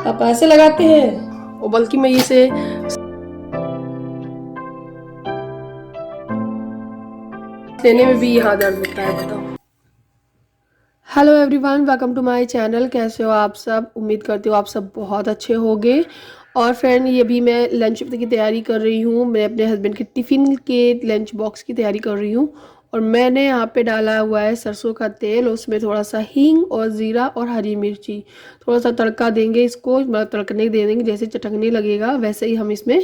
आप ऐसे लगाते हैं और बल्कि मैं इसे लेने में भी यहाँ दर्द होता है, बताओ। Hello everyone, welcome to my channel. कैसे हो आप सब? उम्मीद करती हूँ आप सब बहुत अच्छे होंगे। और फ्रेंड, ये भी मैं लंच की तैयारी कर रही हूँ। मैं अपने हस्बैंड के टिफ़िन के लंच बॉक्स की तैयारी कर रही हूँ। और मैंने यहाँ पे डाला हुआ है सरसों का तेल, उसमें थोड़ा सा हींग और ज़ीरा और हरी मिर्ची, थोड़ा सा तड़का देंगे इसको। मतलब तड़कने दे देंगे, जैसे चटकने लगेगा वैसे ही हम इसमें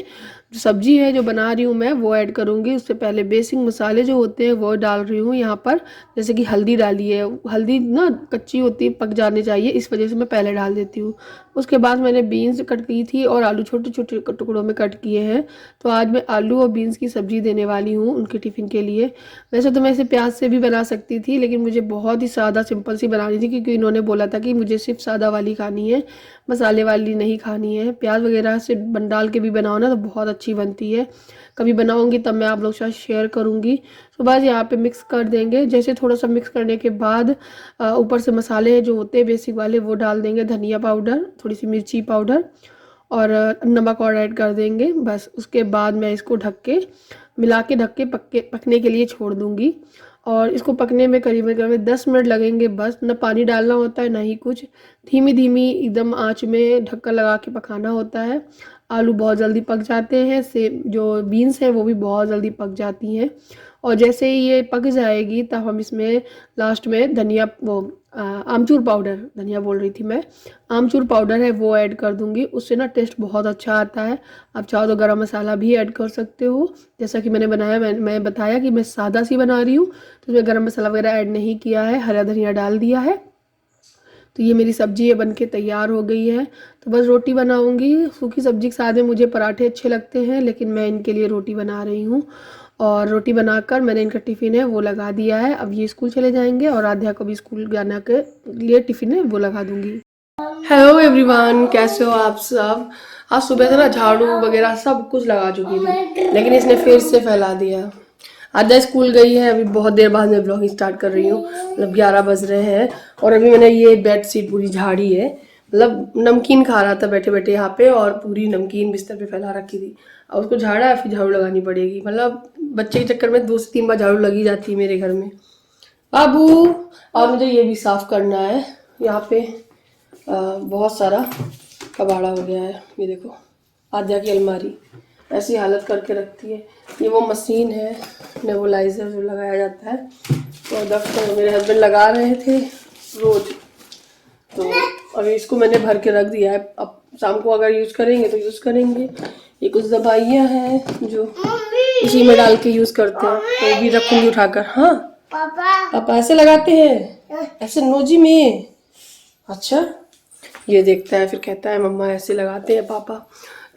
जो सब्जी है जो बना रही हूँ मैं वो ऐड करूँगी। उससे पहले बेसिक मसाले जो होते हैं वो डाल रही हूँ यहाँ पर। जैसे कि हल्दी डाली है, हल्दी ना कच्ची होती है, पक जाने चाहिए, इस वजह से मैं पहले डाल देती हूँ। उसके बाद मैंने बीन्स कट की थी और आलू छोटे छोटे टुकड़ों में कट किए हैं। तो आज मैं आलू और बीन्स की सब्ज़ी देने वाली हूँ उनके टिफ़िन के लिए। वैसे तो मैं इसे प्याज से भी बना सकती थी, लेकिन मुझे बहुत ही सादा सिंपल सी बनानी थी, क्योंकि इन्होंने बोला था कि मुझे सिर्फ सादा वाली खानी है, मसाले वाली नहीं खानी है। प्याज वगैरह से डाल के भी बनाओ ना तो बहुत अच्छी बनती है। कभी बनाऊंगी तब मैं आप लोग के साथ शेयर करूंगी। तो बस यहाँ पे मिक्स कर देंगे। जैसे थोड़ा सा मिक्स करने के बाद ऊपर से मसाले जो होते हैं बेसिक वाले वो डाल देंगे, धनिया पाउडर, थोड़ी सी मिर्ची पाउडर और नमक और ऐड कर देंगे। बस उसके बाद मैं इसको ढक के मिला के ढक के पकने के लिए छोड़ दूंगी। और इसको पकने में करीबन करीबन 10 मिनट लगेंगे। बस ना पानी डालना होता है ना ही कुछ, धीमी धीमी एकदम आंच में ढक्कन लगा के पकाना होता है। आलू बहुत जल्दी पक जाते हैं, से जो बीन्स हैं वो भी बहुत जल्दी पक जाती हैं। और जैसे ही ये पक जाएगी तब हम इसमें लास्ट में धनिया वो आमचूर पाउडर, धनिया बोल रही थी मैं, आमचूर पाउडर है वो ऐड कर दूंगी। उससे ना टेस्ट बहुत अच्छा आता है। आप चाहो तो गरम मसाला भी ऐड कर सकते हो। जैसा कि मैंने बनाया, मैं बताया कि मैं सादा सी बना रही हूँ, तो इसमें गरम मसाला वगैरह ऐड नहीं किया है, हरा धनिया डाल दिया है। तो ये मेरी सब्जी है बन के तैयार हो गई है। तो बस रोटी बनाऊंगी। सूखी सब्जी के साथ में मुझे पराठे अच्छे लगते हैं, लेकिन मैं इनके लिए रोटी बना रही हूँ। और रोटी बनाकर मैंने इनका टिफ़िन है वो लगा दिया है। अब ये स्कूल चले जाएंगे और आध्या को भी स्कूल जाने के लिए टिफ़िन है वो लगा दूंगी। हेलो एवरीवन, कैसे हो आप सब? आज सुबह से ना झाड़ू वगैरह सब कुछ लगा चुकी थी, लेकिन इसने फिर से फैला दिया। आधा स्कूल गई है, अभी बहुत देर बाद मैं ब्लॉगिंग स्टार्ट कर रही हूँ। मतलब 11 बज रहे हैं और अभी मैंने ये बेड शीट पूरी झाड़ी है। मतलब नमकीन खा रहा था बैठे बैठे यहाँ पे, और पूरी नमकीन बिस्तर पे फैला रखी थी। अब उसको झाड़ा है, फिर झाड़ू लगानी पड़ेगी। मतलब बच्चे के चक्कर में 2 से 3 बार झाड़ू लगी जाती है मेरे घर में। बाबू, और मुझे ये भी साफ करना है। यहाँ पे बहुत सारा कबाड़ा हो गया है। ये देखो, आद्या की अलमारी ऐसी हालत करके रखती है। ये वो मशीन है नेबुलाइजर जो लगाया जाता है, तो दफ्तर मेरे हस्बैंड लगा रहे थे रोज। तो अभी इसको मैंने भर के रख दिया है, अब शाम को अगर यूज़ करेंगे तो यूज़ करेंगे। ये कुछ दवाइयाँ हैं जो इसी में डाल के यूज़ करते हैं, तो भी रखूंगी उठाकर। हाँ पापा ऐसे लगाते हैं, ऐसे नोजी में। अच्छा, ये देखता है फिर कहता है मम्मा ऐसे लगाते हैं पापा।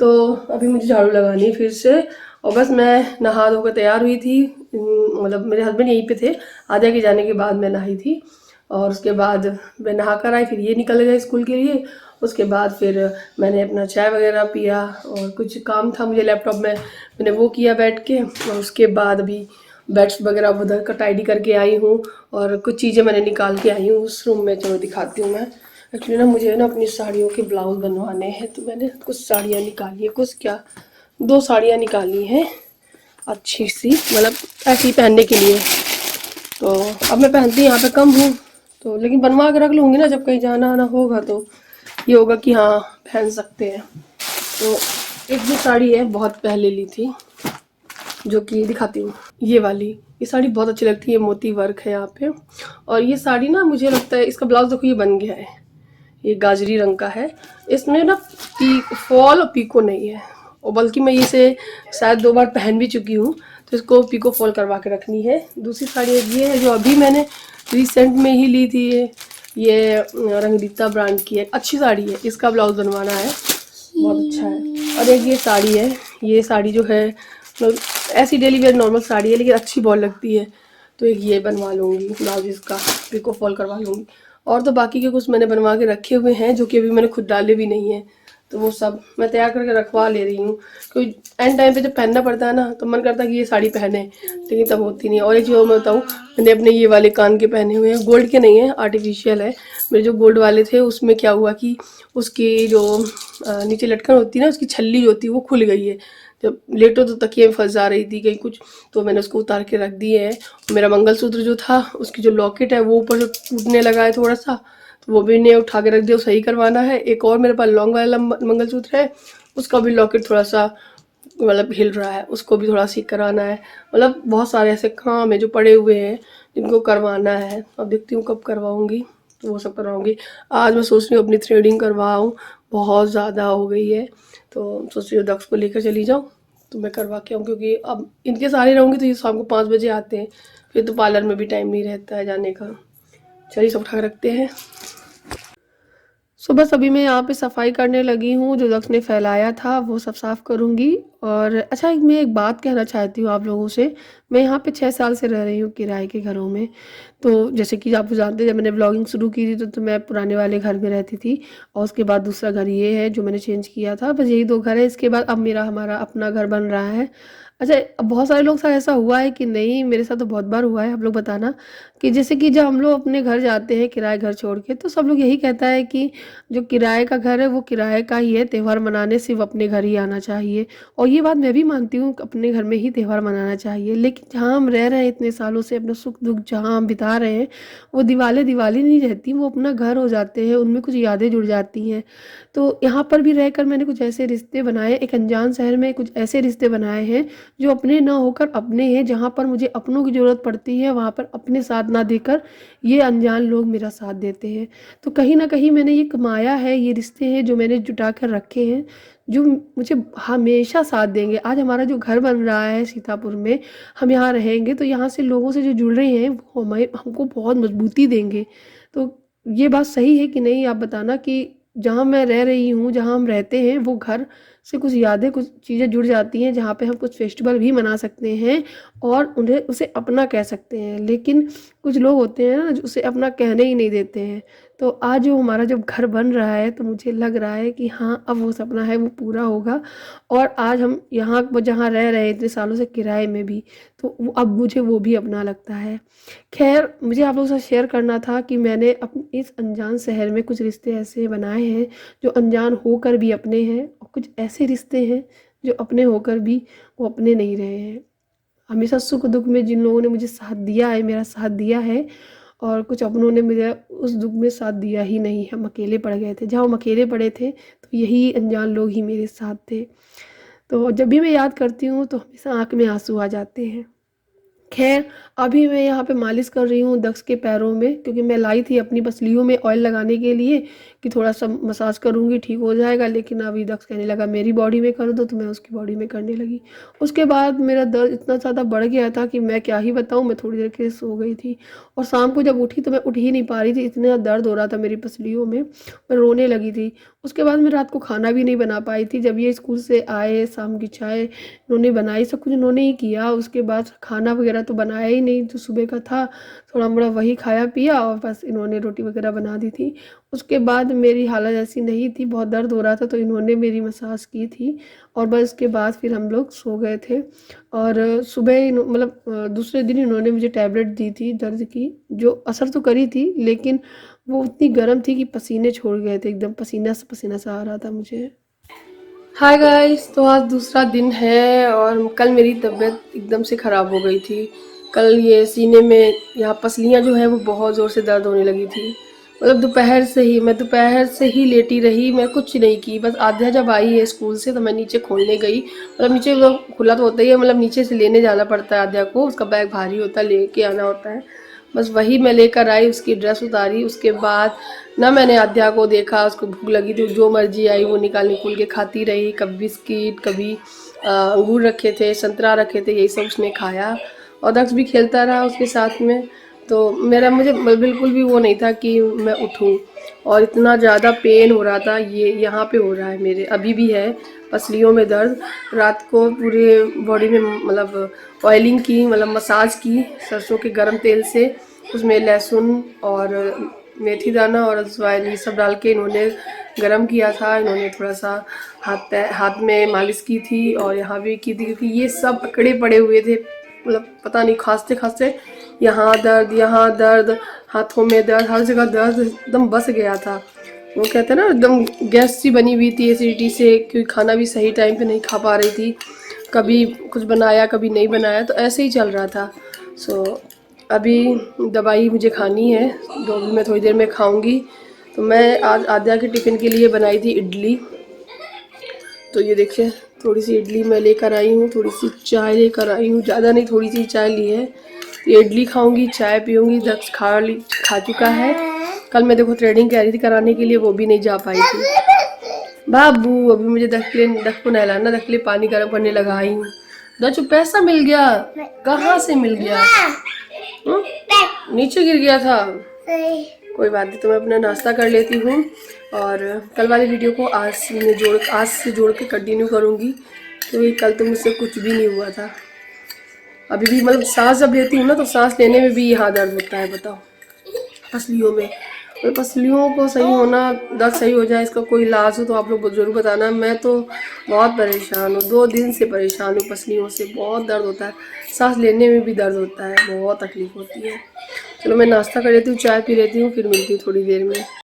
तो अभी मुझे झाड़ू लगानी है फिर से। और बस मैं नहा धोकर तैयार हुई थी। मतलब मेरे हस्बैंड यहीं पे थे, आधा के जाने के बाद मैं नहाई थी। और उसके बाद मैं नहा कर आई, फिर ये निकल गए स्कूल के लिए। उसके बाद फिर मैंने अपना चाय वगैरह पिया और कुछ काम था मुझे लैपटॉप में, मैंने वो किया बैठ के। और उसके बाद अभी बेड्स वगैरह उधर का टाइडी करके आई हूँ और कुछ चीज़ें मैंने निकाल के आई हूँ उस रूम में। चलो दिखाती हूँ मैं। एक्चुअली ना मुझे ना अपनी साड़ियों के ब्लाउज बनवाने हैं, तो मैंने कुछ साड़ियाँ निकाली है, कुछ क्या 2 साड़ियाँ निकाली हैं अच्छी सी, मतलब ऐसी पहनने के लिए। तो अब मैं पहनती यहाँ पे कम हूँ, तो लेकिन बनवा के रख लूँगी ना, जब कहीं जाना आना होगा तो ये होगा कि हाँ पहन सकते हैं। तो एक जो साड़ी है बहुत पहले ली थी, जो कि दिखाती हूँ, ये वाली। ये साड़ी बहुत अच्छी लगती है, मोती वर्क है यहाँ पे। और ये साड़ी ना मुझे लगता है इसका ब्लाउज देखो ये बन गया है, ये गाजरी रंग का है। इसमें ना फॉल और पीको नहीं है, और बल्कि मैं इसे शायद 2 बार पहन भी चुकी हूँ, तो इसको पीको फॉल करवा के रखनी है। दूसरी साड़ी ये है जो अभी मैंने रिसेंट में ही ली थी, ये रंगीता ब्रांड की है, अच्छी साड़ी है, इसका ब्लाउज बनवाना है, बहुत अच्छा है। और एक ये साड़ी है, ये साड़ी जो है मतलब ऐसी डेली वेयर नॉर्मल साड़ी है, लेकिन अच्छी बहुत लगती है, तो एक ये बनवा लूँगी ब्लाउज, इसका पिको फॉल करवा लूँगी। और तो बाकी के कुछ मैंने बनवा के रखे हुए हैं जो कि अभी मैंने खुद डाले भी नहीं है। तो वो सब मैं तैयार करके रखवा ले रही हूँ, क्योंकि एंड टाइम पे जब पहनना पड़ता है ना तो मन करता है कि ये साड़ी पहने, लेकिन तब होती नहीं है। और एक चीज़ और मैं बताऊँ, मैंने अपने ये वाले कान के पहने हुए हैं, गोल्ड के नहीं है, आर्टिफिशियल है। मेरे जो गोल्ड वाले थे उसमें क्या हुआ कि उसकी जो नीचे लटकन होती है ना, उसकी छल्ली जो होती है वो खुल गई है। जब लेटो तो तकिए में फंस जा रही थी कहीं कुछ, तो मैंने उसको उतार के रख दिए है। मेरा मंगलसूत्र जो था उसकी जो लॉकेट है वो ऊपर से टूटने लगा है थोड़ा सा, तो वो भी नहीं उठा के रख दिया, सही करवाना है। एक और मेरे पास लॉन्ग वाला मंगलसूत्र है, उसका भी लॉकेट थोड़ा सा मतलब हिल रहा है, उसको भी थोड़ा ठीक कराना है। मतलब बहुत सारे ऐसे काम है जो पड़े हुए हैं जिनको करवाना है। अब देखती हूँ कब करवाऊंगी, तो वो सब करवाऊंगी। आज मैं सोच रही हूँ अपनी थ्रेडिंग करवाऊँ, बहुत ज़्यादा हो गई है, तो सोच रही हूँ दक्ष को लेकर चली जाऊँ तो मैं करवा के आऊँ, क्योंकि अब इनके सारे रहूँगी तो ये शाम को 5 बजे आते हैं, फिर तो पार्लर में भी टाइम नहीं रहता है जाने का। चलिए सब उठा के रखते हैं। बस अभी मैं यहाँ पे सफाई करने लगी हूँ, जो दक्ष ने फैलाया था वो सब साफ करूँगी। और अच्छा, मैं एक बात कहना चाहती हूँ आप लोगों से। मैं यहाँ पे 6 साल से रह रही हूँ किराए के घरों में। तो जैसे कि आप जानते हैं, जब मैंने ब्लॉगिंग शुरू की थी तो मैं पुराने वाले घर में रहती थी, और उसके बाद दूसरा घर ये है जो मैंने चेंज किया था। बस यही 2 घर है। इसके बाद अब हमारा अपना घर बन रहा है। अच्छा, अब बहुत सारे लोग साथ ऐसा हुआ है कि नहीं, मेरे साथ तो बहुत बार हुआ है। आप लोग बताना कि जैसे कि जब हम लोग अपने घर जाते हैं किराए घर छोड़ के, तो सब लोग यही कहता है कि जो किराए का घर है वो किराए का ही है, त्यौहार मनाने सिर्फ अपने घर ही आना चाहिए। और ये बात मैं भी मानती हूँ, अपने घर में ही त्यौहार मनाना चाहिए। लेकिन जहाँ हम रह रहे हैं इतने सालों से, अपना सुख दुख जहाँ हम बिता रहे हैं, वो दिवाली दिवाली नहीं रहती, वो अपना घर हो जाते हैं, उनमें कुछ यादें जुड़ जाती हैं। तो यहाँ पर भी रहकर मैंने कुछ ऐसे रिश्ते बनाए, एक अनजान शहर में कुछ ऐसे रिश्ते बनाए हैं जो अपने ना होकर अपने हैं। जहाँ पर मुझे अपनों की ज़रूरत पड़ती है वहाँ पर अपने साथ ना देकर ये अनजान लोग मेरा साथ देते हैं। तो कहीं ना कहीं मैंने ये कमाया है, ये रिश्ते हैं जो मैंने जुटा कर रखे हैं, जो मुझे हमेशा साथ देंगे। आज हमारा जो घर बन रहा है सीतापुर में, हम यहाँ रहेंगे तो यहाँ से लोगों से जो जुड़ रहे हैं वो हमें हमको बहुत मजबूती देंगे। तो ये बात सही है कि नहीं, आप बताना कि जहाँ मैं रह रही हूँ, जहाँ हम रहते हैं, वो घर से कुछ यादें कुछ चीज़ें जुड़ जाती हैं, जहाँ पे हम कुछ फेस्टिवल भी मना सकते हैं और उन्हें उसे अपना कह सकते हैं। लेकिन कुछ लोग होते हैं ना जो उसे अपना कहने ही नहीं देते हैं। तो आज जो हमारा जब घर बन रहा है तो मुझे लग रहा है कि हाँ, अब वो सपना है वो पूरा होगा। और आज हम यहाँ जहाँ रह रहे हैं इतने सालों से किराए में भी, तो अब मुझे वो भी अपना लगता है। खैर, मुझे आप लोगों से शेयर करना था कि मैंने अपने इस अनजान शहर में कुछ रिश्ते ऐसे बनाए हैं जो अनजान होकर भी अपने हैं, और कुछ ऐसे रिश्ते हैं जो अपने होकर भी वो अपने नहीं रहे हैं। हमेशा सुख दुख में जिन लोगों ने मुझे साथ दिया है, मेरा साथ दिया है, और कुछ अपनों ने मुझे उस दुख में साथ दिया ही नहीं। हम अकेले पड़ गए थे, जहाँ हम अकेले पड़े थे तो यही अनजान लोग ही मेरे साथ थे। तो जब भी मैं याद करती हूँ तो हमेशा आँख में आंसू आ जाते हैं। खैर, अभी मैं यहाँ पे मालिश कर रही हूँ दक्ष के पैरों में, क्योंकि मैं लाई थी अपनी पसलियों में ऑयल लगाने के लिए कि थोड़ा सा मसाज करूँगी ठीक हो जाएगा। लेकिन अभी दक्ष कहने लगा मेरी बॉडी में कर दो, तो मैं उसकी बॉडी में करने लगी। उसके बाद मेरा दर्द इतना ज़्यादा बढ़ गया था कि मैं क्या ही बताऊँ, मैं थोड़ी देर के लिए सो गई थी। और शाम को जब उठी तो मैं उठ ही नहीं पा रही थी, इतना दर्द हो रहा था मेरी पसलियों में, मैं रोने लगी थी। उसके बाद मैं रात को खाना भी नहीं बना पाई थी। जब ये स्कूल से आए, शाम की चाय इन्होंने बनाई, सब कुछ इन्होंने ही किया। उसके बाद खाना वगैरह तो बनाया ही नहीं, जो सुबह का था थोड़ा मोड़ा वही खाया पिया, और बस इन्होंने रोटी वगैरह बना दी थी। उसके बाद मेरी हालत ऐसी नहीं थी, बहुत दर्द हो रहा था, तो इन्होंने मेरी मसाज की थी। और बस उसके बाद फिर हम लोग सो गए थे। और सुबह मतलब दूसरे दिन इन्होंने मुझे टैबलेट दी थी दर्द की, जो असर तो करी थी, लेकिन वो इतनी गर्म थी कि पसीने छोड़ गए थे, एकदम पसीना पसीना सा आ रहा था मुझे। हाय गाइस, तो आज दूसरा दिन है और कल मेरी तबीयत एकदम से ख़राब हो गई थी। कल ये सीने में यहाँ पसलियाँ जो है वो बहुत ज़ोर से दर्द होने लगी थी। मतलब दोपहर से ही लेटी रही, मैं कुछ नहीं की। बस आध्या जब आई है स्कूल से तो मैं नीचे खोलने गई, मतलब नीचे तो खुला तो होता ही है, मतलब नीचे से लेने जाना पड़ता है आध्या को, उसका बैग भारी होता है, लेके आना होता है। बस वही मैं लेकर आई, उसकी ड्रेस उतारी। उसके बाद ना मैंने आध्या को देखा, उसको भूख लगी थी, जो मर्जी आई वो निकाल निकुल के खाती रही। कभी बिस्किट, कभी अंगूर रखे थे, संतरा रखे थे, यही सब उसने खाया। और दक्ष भी खेलता रहा उसके साथ में। तो मुझे बिल्कुल भी वो नहीं था कि मैं उठूं। और इतना ज़्यादा पेन हो रहा था, ये यहाँ पे हो रहा है मेरे, अभी भी है पसलियों में दर्द। रात को पूरे बॉडी में मतलब ऑयलिंग की, मतलब मसाज की सरसों के गर्म तेल से, उसमें लहसुन और मेथी दाना और अजवाइन ये सब डाल के इन्होंने गरम किया था। इन्होंने थोड़ा सा हाथ में मालिश की थी और यहाँ भी की थी, क्योंकि ये सब अकड़े पड़े हुए थे। मतलब पता नहीं, खांसते खांसते यहाँ दर्द, हाथों में दर्द, हर जगह दर्द एकदम बस गया था। वो कहते हैं ना, एकदम गैस सी बनी हुई थी एसिडिटी से, क्योंकि खाना भी सही टाइम पे नहीं खा पा रही थी। कभी कुछ बनाया कभी नहीं बनाया, तो ऐसे ही चल रहा था। सो अभी दवाई मुझे खानी है, जो भी मैं थोड़ी देर में खाऊंगी। तो मैं आज आद्या के टिफ़िन के लिए बनाई थी इडली। तो ये देखिए, थोड़ी सी इडली मैं लेकर आई हूँ, थोड़ी सी चाय लेकर आई हूँ, ज़्यादा नहीं थोड़ी सी चाय ली है। ये इडली खाऊंगी, चाय पीऊँगी। दक्ष खा चुका है। कल मैं देखो थ्रेडिंग कह रही थी कराने के लिए, वो भी नहीं जा पाई थी। बाबू अभी मुझे दक्ष को नहलाना, दक्ष के लिए पानी गर्म करने लगा आई हूँ। दक्ष पैसा मिल गया, कहाँ से मिल गया? नीचे गिर गया था। कोई बात नहीं, तो मैं अपना नाश्ता कर लेती हूँ और कल वाली वीडियो को आज से जोड़ के कंटिन्यू करूँगी, क्योंकि कल तो मुझसे कुछ भी नहीं हुआ था। अभी भी मतलब सांस जब लेती हूँ ना, तो सांस लेने में भी यहाँ दर्द होता है, बताओ, पसलियों में। और पसलियों को सही होना, दर्द सही हो जाए, इसका कोई इलाज हो तो आप लोग ज़रूर बताना। मैं तो बहुत परेशान हूँ, 2 दिन से परेशान हूँ पसलियों से, बहुत दर्द होता है, सांस लेने में भी दर्द होता है, बहुत तकलीफ़ होती है। चलो मैं नाश्ता कर लेती हूँ, चाय पी लेती हूँ, फिर मिलती हूँ थोड़ी देर में।